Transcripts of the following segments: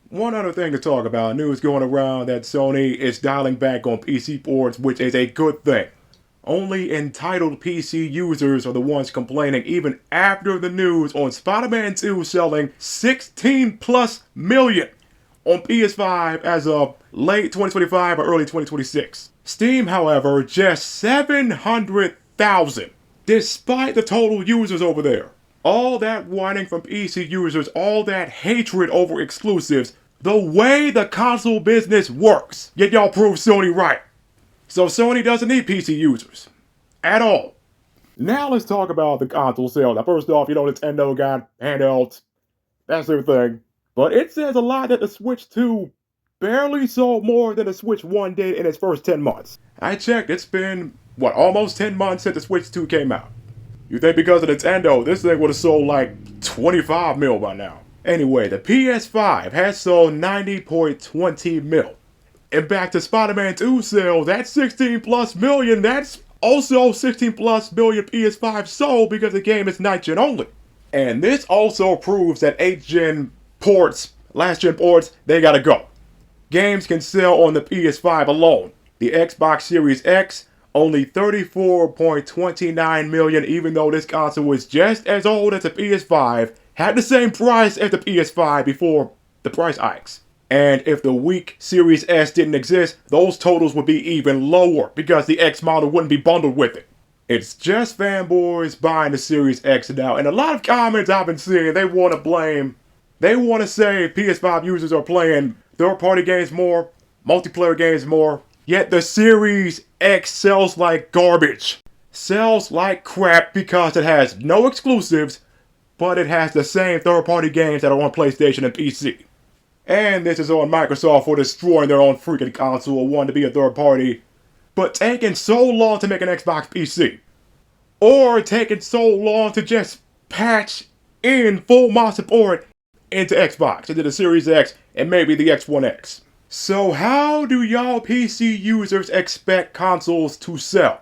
One other thing to talk about, news going around that Sony is dialing back on PC ports, which is a good thing. Only entitled PC users are the ones complaining even after the news on SpiderMan 2 selling 16 plus million on PS5 as of late 2025 or early 2026. Steam, however, just 700,000, despite the total users over there. All that whining from PC users, all that hatred over exclusives, the way the console business works. Yet y'all prove Sony right. So Sony doesn't need PC users. At all. Now let's talk about the console sales. Now first off, Nintendo got handhelds. That's their thing. But it says a lot that the Switch 2 barely sold more than the Switch 1 did in its first 10 months. I checked, it's been, almost 10 months since the Switch 2 came out. You think because of Nintendo, this thing would have sold like 25 mil by now. Anyway, the PS5 has sold 90.20 mil. And back to Spider-Man 2 sales, that's 16 plus million, that's also 16 plus million PS5 sold because the game is next gen only. And this also proves that 8th-gen ports, last-gen ports, they gotta go. Games can sell on the PS5 alone. The Xbox Series X, only 34.29 million, even though this console is just as old as the PS5, had the same price as the PS5 before the price hikes. And if the weak Series S didn't exist, those totals would be even lower because the X model wouldn't be bundled with it. It's just fanboys buying the Series X now, and a lot of comments I've been seeing, they want to say PS5 users are playing third-party games more, multiplayer games more, yet the Series X sells like garbage. Sells like crap because it has no exclusives, but it has the same third-party games that are on PlayStation and PC. And this is on Microsoft for destroying their own freaking console, wanting to be a third party, but taking so long to make an Xbox PC. Or taking so long to just patch in full mod support into Xbox, into the Series X, and maybe the X1X. So how do y'all PC users expect consoles to sell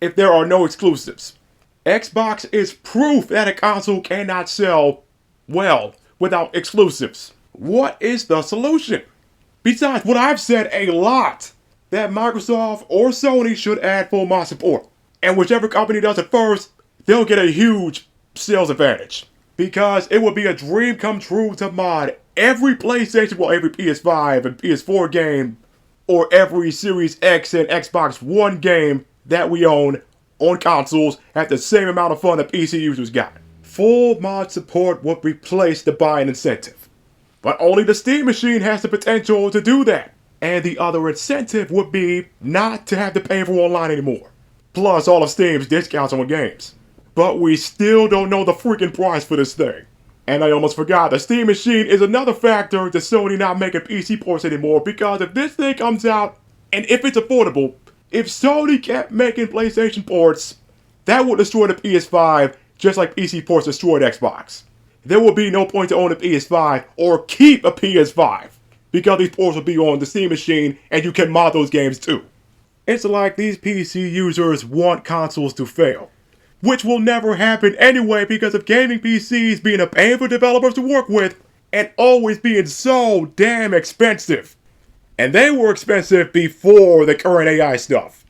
if there are no exclusives? Xbox is proof that a console cannot sell well without exclusives. What is the solution? Besides what I've said a lot, that Microsoft or Sony should add full mod support. And whichever company does it first, they'll get a huge sales advantage. Because it would be a dream come true to mod every PlayStation, every PS5 and PS4 game, or every Series X and Xbox One game that we own on consoles at the same amount of fun that PC users got. Full mod support would replace the buying incentive. But only the Steam machine has the potential to do that. And the other incentive would be not to have to pay for online anymore. Plus all of Steam's discounts on games. But we still don't know the freaking price for this thing. And I almost forgot, the Steam machine is another factor to Sony not making PC ports anymore, because if this thing comes out, and if it's affordable, if Sony kept making PlayStation ports, that would destroy the PS5 just like PC ports destroyed Xbox. There will be no point to own a PS5 or keep a PS5, because these ports will be on the Steam machine and you can mod those games too. It's like these PC users want consoles to fail, which will never happen anyway because of gaming PCs being a pain for developers to work with and always being so damn expensive. And they were expensive before the current AI stuff.